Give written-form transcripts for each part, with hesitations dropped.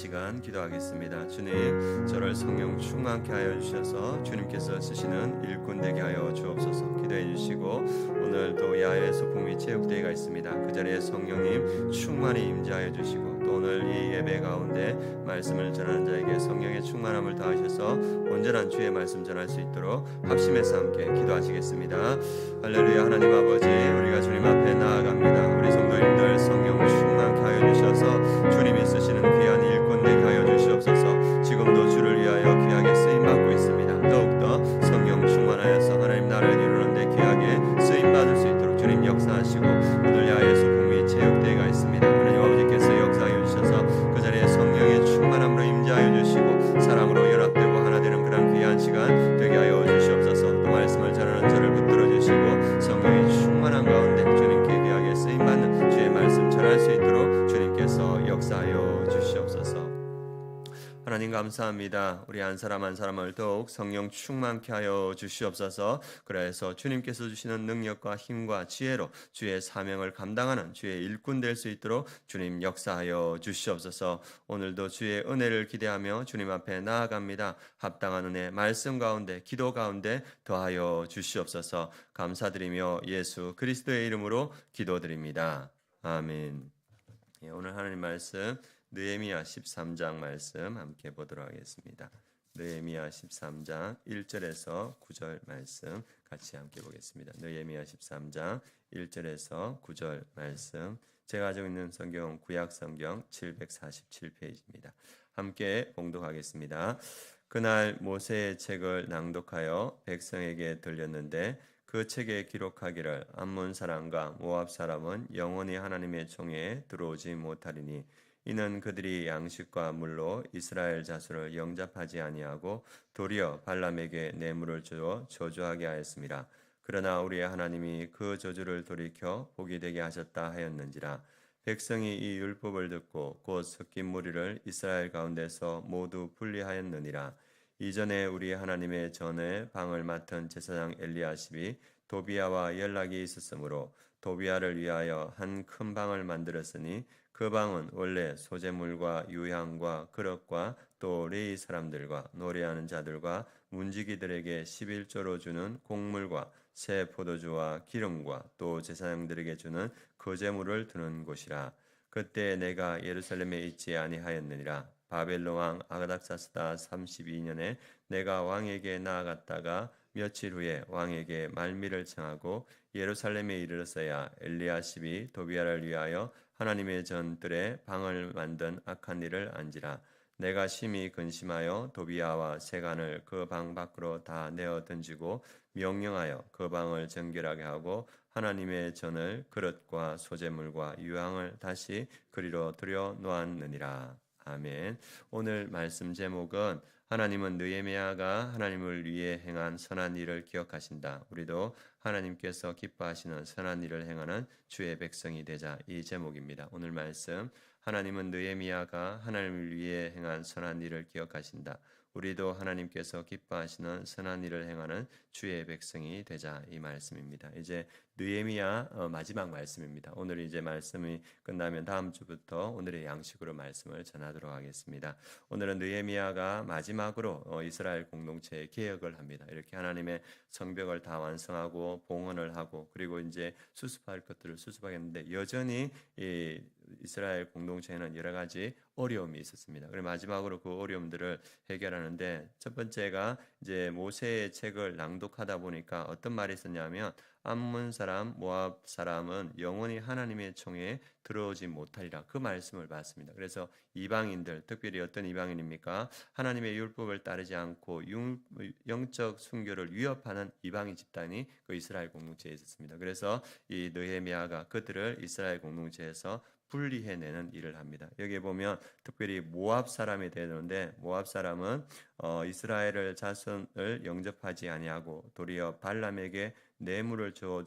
시간 기도하겠습니다. 주님, 저를 성령 충만케 하여 주셔서 주님께서 쓰시는 일꾼 되게 하여 주옵소서. 기도해 주시고 오늘도 야외 소풍 체육대회가 있습니다. 그 자리에 성령님 충만히 임재하여 주시고 또 오늘 이 예배 가운데 말씀을 전하는 자에게 성령의 충만함을 더하셔서 온전한 주의 말씀 전할 수 있도록 합심해서 함께 기도하시겠습니다. 할렐루야. 하나님 아버지, 우리가 주님 앞에 나아갑니다. 우리 성도님들 성령 충만케 하여 주셔서 주님이 쓰시는 귀한 일꾼 되게 하여 주시옵소서. 지금도 주를 위하여 귀하게 쓰임 받고 있습니다. 더욱더 성령 충만하여서 하나님 나라를 이루는데 귀하게 쓰임 받을 수 있도록 주님 역사하시고 오늘 야외에서 북미 체육대회가 있습니다. 하나님 아버지께서 역사하여 주셔서 그 자리에 성령의 충만함으로 임재하여 주시고 사랑으로 연합되고 하나 되는 그런 귀한 시간 되게 하여 주시옵소서. 또 말씀을 전하는 저를 붙들어 주시고 성령의 충만한 가운데 주님께 귀하게 쓰임 받는 주의 말씀 전할 수 있도록 주님께서 역사하여 주시옵소서. 하나님 감사합니다. 우리 한 사람 한 사람을 더욱 성령 충만케 하여 주시옵소서. 그래서 주님께서 주시는 능력과 힘과 지혜로 주의 사명을 감당하는 주의 일꾼 될 수 있도록 주님 역사하여 주시옵소서. 오늘도 주의 은혜를 기대하며 주님 앞에 나아갑니다. 합당한 은혜 말씀 가운데 기도 가운데 더하여 주시옵소서. 감사드리며 예수 그리스도의 이름으로 기도드립니다. 아멘. 오늘 하나님 말씀 느헤미야 13장 말씀 함께 보도록 하겠습니다. 느헤미야 13장 1절에서 9절 말씀 같이 함께 보겠습니다. 느헤미야 13장 1절에서 9절 말씀, 제가 가지고 있는 성경 구약 성경 747페이지입니다. 함께 봉독하겠습니다. 그날 모세의 책을 낭독하여 백성에게 들렸는데 그 책에 기록하기를 암몬 사람과 모압 사람은 영원히 하나님의 총회에 들어오지 못하리니 이는 그들이 양식과 물로 이스라엘 자손을 영접하지 아니하고 도리어 발람에게 뇌물을 주어 저주하게 하였습니다. 그러나 우리의 하나님이 그 저주를 돌이켜 복이 되게 하셨다 하였는지라. 백성이 이 율법을 듣고 곧 섞인 무리를 이스라엘 가운데서 모두 분리하였느니라. 이전에 우리 하나님의 전에 방을 맡은 제사장 엘리야십이 도비야와 연락이 있었으므로 도비야를 위하여 한 큰 방을 만들었으니 그 방은 원래 소재물과 유향과 그릇과 또 레위 사람들과 노래하는 자들과 문지기들에게 11조로 주는 곡물과 새 포도주와 기름과 또 제사장들에게 주는 거제물을 두는 곳이라. 그때 내가 예루살렘에 있지 아니하였느니라. 바벨론 왕 아닥사스다 32년에 내가 왕에게 나아갔다가 며칠 후에 왕에게 말미를 청하고 예루살렘에 이르렀어야 엘리야십이 도비야를 위하여 하나님의 전들에 방을 만든 악한 일을 안지라. 내가 심히 근심하여 도비야와 세간을 그 방 밖으로 다 내어 던지고 명령하여 그 방을 정결하게 하고 하나님의 전을 그릇과 소재물과 유향을 다시 그리로 들여 놓았느니라. 아멘. 오늘 말씀 제목은 하나님은 느헤미야가 하나님을 위해 행한 선한 일을 기억하신다. 우리도 하나님께서 기뻐하시는 선한 일을 행하는 주의 백성이 되자, 이 제목입니다. 오늘 말씀, 하나님은 느헤미야가 하나님을 위해 행한 선한 일을 기억하신다. 우리도 하나님께서 기뻐하시는 선한 일을 행하는 주의 백성이 되자, 이 말씀입니다. 이제 느헤미야 마지막 말씀입니다. 오늘 이제 말씀이 끝나면 다음 주부터 오늘의 양식으로 말씀을 전하도록 하겠습니다. 오늘은 느헤미야가 마지막으로 이스라엘 공동체의 개혁을 합니다. 이렇게 하나님의 성벽을 다 완성하고 봉헌을 하고 그리고 이제 수습할 것들을 수습하겠는데 여전히 이 이스라엘 공동체에는 여러 가지 어려움이 있었습니다. 그리고 마지막으로 그 어려움들을 해결하는데 첫 번째가 이제 모세의 책을 낭독하다 보니까 어떤 말이 있었냐면 암몬 사람, 모압 사람은 영원히 하나님의 총회에 들어오지 못하리라, 그 말씀을 받습니다. 그래서 이방인들, 특별히 어떤 이방인입니까? 하나님의 율법을 따르지 않고 영적 순교를 위협하는 이방인 집단이 그 이스라엘 공동체에 있었습니다. 그래서 이 느헤미야가 그들을 이스라엘 공동체에서 분리해내는 일을 합니다. 여기에 보면 특별히 모압 사람이 되는데 모압 사람은 이스라엘을 자손을 영접하지 아니하고 도리어 발람에게 뇌물을 주어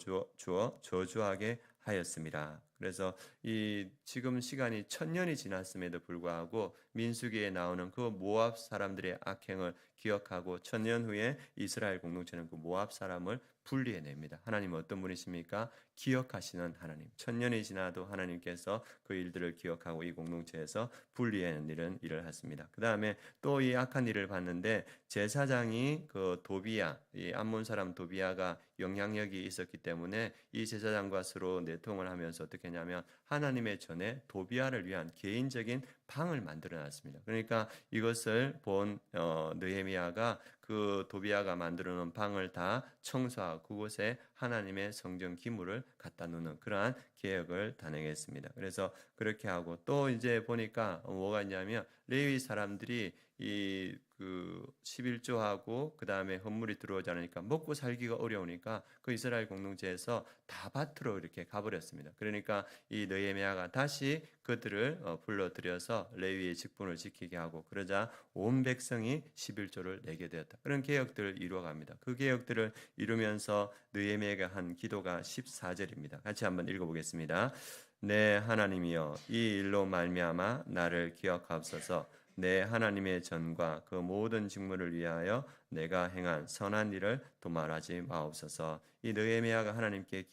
저주하게 하였습니다. 그래서 이 지금 시간이 1000년이 지났음에도 불구하고 민수기에 나오는 그 모압 사람들의 악행을 기억하고 1000년 후에 이스라엘 공동체는 그 모압 사람을 분리해냅니다. 하나님은 어떤 분이십니까? 기억하시는 하나님. 천년이 지나도 하나님께서 그 일들을 기억하고 이 공동체에서 분리하는 일을 하십니다. 그 다음에 또 이 악한 일을 봤는데 제사장이 그 도비야, 이 암몬 사람 도비야가 영향력이 있었기 때문에 이 제사장과 서로 내통을 하면서 어떻게 했냐면 하나님의 전에 도비야를 위한 개인적인 방을 만들어 놨습니다. 그러니까 이것을 본 느헤미야가 그 도비야가 만들어 놓은 방을 다 청소하고 그곳에 하나님의 성전 기물을 갖다 놓는 그러한 계획을 단행했습니다. 그래서 그렇게 하고 또 이제 보니까 뭐가 있냐면 레위 사람들이 이 그 11조하고 그 다음에 헌물이 들어오지 않으니까 먹고 살기가 어려우니까 그 이스라엘 공동체에서 다 밭으로 이렇게 가버렸습니다. 그러니까 이 느헤미야가 다시 그들을 불러들여서 레위의 직분을 지키게 하고 그러자 온 백성이 11조를 내게 되었다. 그런 개혁들을 이루어갑니다. 그 개혁들을 이루면서 느헤미야가 한 기도가 14절입니다. 같이 한번 읽어보겠습니다. 내 하나님이여 이 일로 말미암아 나를 기억하옵소서. 내 하나님의 전과 그 모든 직무를 위하여 내가 행한 선한 일을 도말하지 마옵소서. 이 느헤미야가 하나님께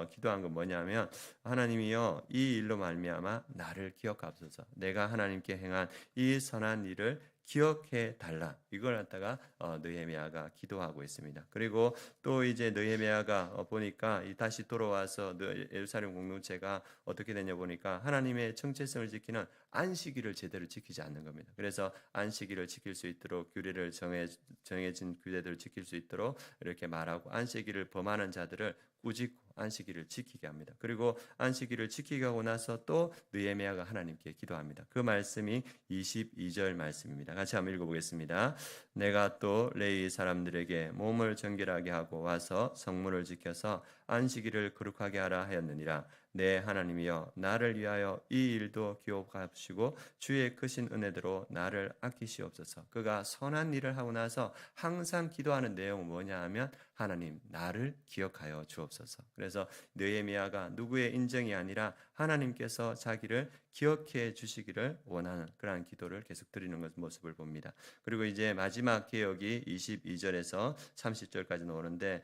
기도한 건 뭐냐면 하나님이여 이 일로 말미암아 나를 기억하옵소서. 내가 하나님께 행한 이 선한 일을 기억해 달라. 이걸 갖다가 느헤미야가 기도하고 있습니다. 그리고 또 이제 느헤미야가 보니까 다시 돌아와서 예루살렘 공동체가 어떻게 되냐 보니까 하나님의 정체성을 지키는 안식일을 제대로 지키지 않는 겁니다. 그래서 안식일을 지킬 수 있도록 규례를 정해진 규례들을 지킬 수 있도록 이렇게 말하고 안식일을 범하는 자들을 꾸짖고 안식일을 지키게 합니다. 그리고 안식일을 지키게 하고 나서 또 느헤미야가 하나님께 기도합니다. 그 말씀이 22절 말씀입니다. 같이 한번 읽어보겠습니다. 내가 또 레위 사람들에게 몸을 정결하게 하고 와서 성문을 지켜서 안식일을 거룩하게 하라 하였느니라. 내 하나님이여 나를 위하여 이 일도 기억하시고 주의 크신 은혜대로 나를 아끼시옵소서. 그가 선한 일을 하고 나서 항상 기도하는 내용은 뭐냐 하면 하나님 나를 기억하여 주옵소서. 그래서 느헤미야가 누구의 인정이 아니라 하나님께서 자기를 기억해 주시기를 원하는 그러한 기도를 계속 드리는 모습을 봅니다. 그리고 이제 마지막 개혁이 22절에서 30절까지 나오는데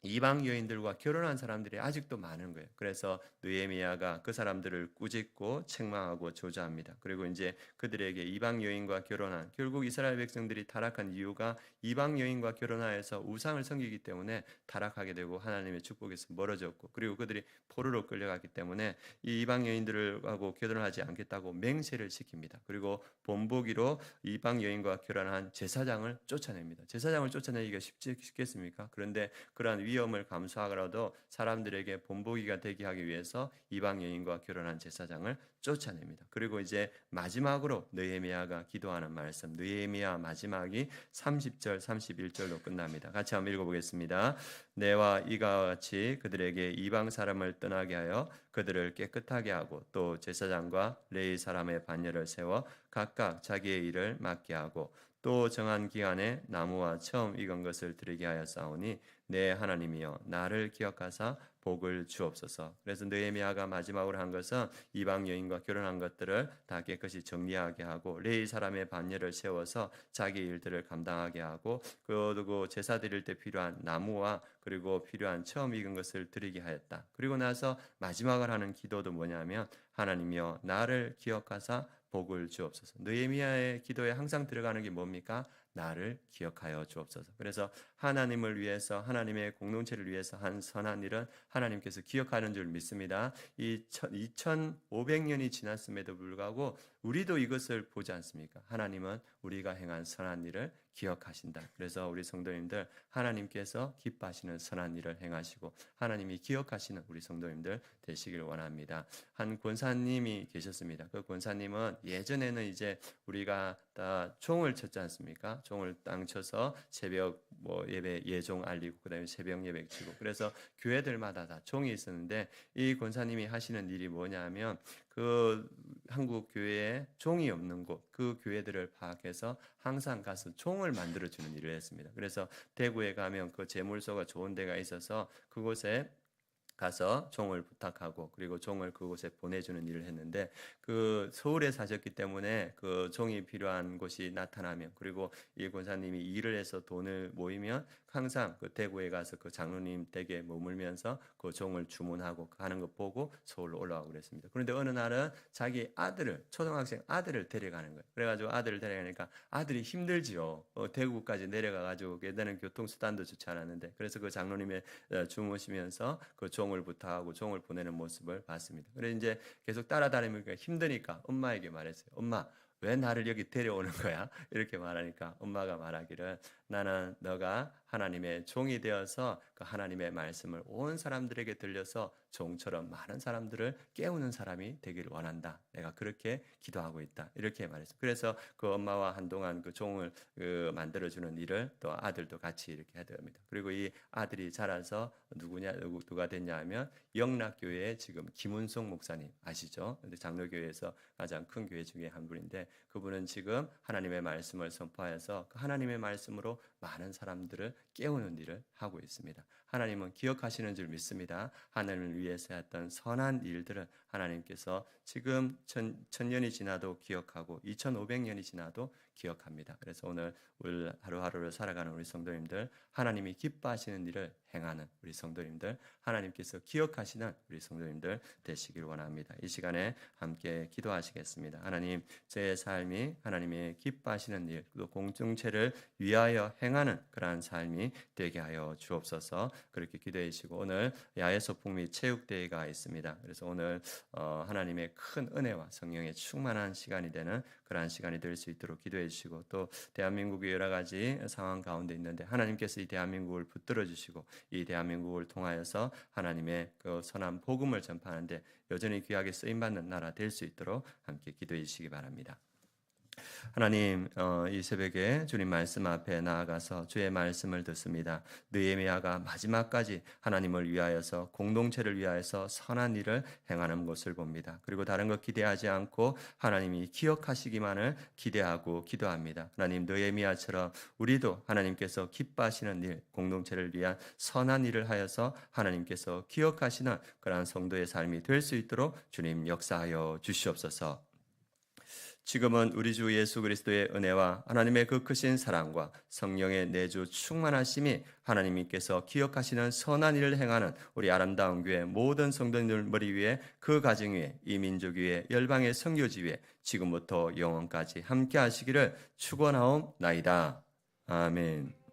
이방 여인들과 결혼한 사람들이 아직도 많은 거예요. 그래서 느헤미야가 그 사람들을 꾸짖고 책망하고 조자합니다. 그리고 이제 그들에게 이방 여인과 결혼한 결국 이스라엘 백성들이 타락한 이유가 이방 여인과 결혼하여서 우상을 섬기기 때문에 타락하게 되고 하나님의 축복에서 멀어졌고 그리고 그들이 포로로 끌려갔기 때문에 이 이방 여인들하고 결혼하지 않겠다고 맹세를 시킵니다. 그리고 본보기로 이방 여인과 결혼한 제사장을 쫓아냅니다. 제사장을 쫓아내기가 쉽겠습니까? 그런데 그러한 위험을 감수하더라도 사람들에게 본보기가 되게 하기 위해서 이방 여인과 결혼한 제사장을 쫓아냅니다. 그리고 이제 마지막으로 느헤미야가 기도하는 말씀, 느헤미야 마지막이 30절, 31절로 끝납니다. 같이 한번 읽어보겠습니다. 내와 이가 같이 그들에게 이방 사람을 떠나게 하여 그들을 깨끗하게 하고 또 제사장과 레위 사람의 반열을 세워 각각 자기의 일을 맡게 하고 또 정한 기간에 나무와 처음 익은 것을 드리게 하여 싸우니 내 하나님이여 나를 기억하사 복을 주옵소서. 그래서 느헤미야가 마지막으로 한 것은 이방 여인과 결혼한 것들을 다 깨끗이 정리하게 하고 레위 사람의 반열을 세워서 자기 일들을 감당하게 하고 그리고 제사 드릴 때 필요한 나무와 그리고 필요한 처음 익은 것을 드리게 하였다. 그리고 나서 마지막을 하는 기도도 뭐냐면 하나님이여 나를 기억하사 복을 주옵소서. 느헤미야의 기도에 항상 들어가는 게 뭡니까? 나를 기억하여 주옵소서. 그래서 하나님을 위해서 하나님의 공동체를 위해서 한 선한 일은 하나님께서 기억하는 줄 믿습니다. 이 2500년이 지났음에도 불구하고 우리도 이것을 보지 않습니까? 하나님은 우리가 행한 선한 일을 기억하신다. 그래서 우리 성도님들 하나님께서 기뻐하시는 선한 일을 행하시고 하나님이 기억하시는 우리 성도님들 되시길 원합니다. 한 권사님이 계셨습니다. 그 권사님은 예전에는 이제 우리가 다 종을 쳤지 않습니까? 종을 땅 쳐서 새벽 예배 예종 알리고 그다음에 새벽 예배 치고 그래서 교회들마다 다 종이 있었는데 이 권사님이 하시는 일이 뭐냐면 그 한국 교회에 종이 없는 곳 그 교회들을 파악해서 항상 가서 종을 만들어 주는 일을 했습니다. 그래서 대구에 가면 그 제물소가 좋은 데가 있어서 그곳에 가서 종을 부탁하고 그리고 종을 그곳에 보내주는 일을 했는데 그 서울에 사셨기 때문에 그 종이 필요한 곳이 나타나면 그리고 이 권사님이 일을 해서 돈을 모이면 항상 그 대구에 가서 그 장로님 댁에 머물면서 그 종을 주문하고 하는 거 보고 서울로 올라가고 그랬습니다. 그런데 어느 날은 자기 아들을, 초등학생 아들을 데려가는 거예요. 그래가지고 아들을 데려가니까 아들이 힘들지요. 대구까지 내려가가지고 예전에는 교통수단도 좋지 않았는데, 그래서 그 장로님의 주무시면서 그 종을 부탁하고 종을 보내는 모습을 봤습니다. 그래서 이제 계속 따라다니니까 힘드니까 엄마에게 말했어요. 엄마, 왜 나를 여기 데려오는 거야? 이렇게 말하니까 엄마가 말하기를, 나는 너가 하나님의 종이 되어서 그 하나님의 말씀을 온 사람들에게 들려서 종처럼 많은 사람들을 깨우는 사람이 되기를 원한다. 내가 그렇게 기도하고 있다. 이렇게 말했어요. 그래서 그 엄마와 한동안 그 종을 만들어주는 일을 또 아들도 같이 이렇게 해야 됩니다. 그리고 이 아들이 자라서 누가 됐냐 하면 영락교회의 지금 김은송 목사님 아시죠? 근데 장로교회에서 가장 큰 교회 중에 한 분인데, 그분은 지금 하나님의 말씀을 선포하여서 그 하나님의 말씀으로 많은 사람들을 깨우는 일을 하고 있습니다. 하나님은 기억하시는 줄 믿습니다. 하나님을 위해서 했던 선한 일들을 하나님께서 지금 천년이 지나도 기억하고 2500년이 지나도 기억합니다. 그래서 오늘 하루하루를 살아가는 우리 성도님들, 하나님이 기뻐하시는 일을 행하는 우리 성도님들, 하나님께서 기억하시는 우리 성도님들 되시길 원합니다. 이 시간에 함께 기도하시겠습니다. 하나님, 제 삶이 하나님의 기뻐하시는 일, 또 공동체를 위하여 행하는 그러한 삶이 되게 하여 주옵소서. 그렇게 기도해 주시고, 오늘 야외소풍 체육대회가 있습니다. 그래서 오늘 하나님의 큰 은혜와 성령의 충만한 시간이 되는 그러한 시간이 될 수 있도록 기도해 주시고, 또 대한민국의 여러 가지 상황 가운데 있는데 하나님께서 이 대한민국을 붙들어 주시고 이 대한민국을 통하여서 하나님의 그 선한 복음을 전파하는데 여전히 귀하게 쓰임받는 나라 될 수 있도록 함께 기도해 주시기 바랍니다. 하나님, 이 새벽에 주님 말씀 앞에 나아가서 주의 말씀을 듣습니다. 느헤미야가 마지막까지 하나님을 위하여서, 공동체를 위하여서 선한 일을 행하는 것을 봅니다. 그리고 다른 것 기대하지 않고 하나님이 기억하시기만을 기대하고 기도합니다. 하나님, 느헤미야처럼 우리도 하나님께서 기뻐하시는 일, 공동체를 위한 선한 일을 하여서 하나님께서 기억하시는 그러한 성도의 삶이 될 수 있도록 주님 역사하여 주시옵소서. 지금은 우리 주 예수 그리스도의 은혜와 하나님의 그 크신 사랑과 성령의 내주 충만하심이 하나님께서 기억하시는 선한 일을 행하는 우리 아름다운 교회 모든 성도님들 머리 위에, 그 가정 위에, 이 민족 위에, 열방의 선교지 위에 지금부터 영원까지 함께 하시기를 축원하옵나이다. 아멘.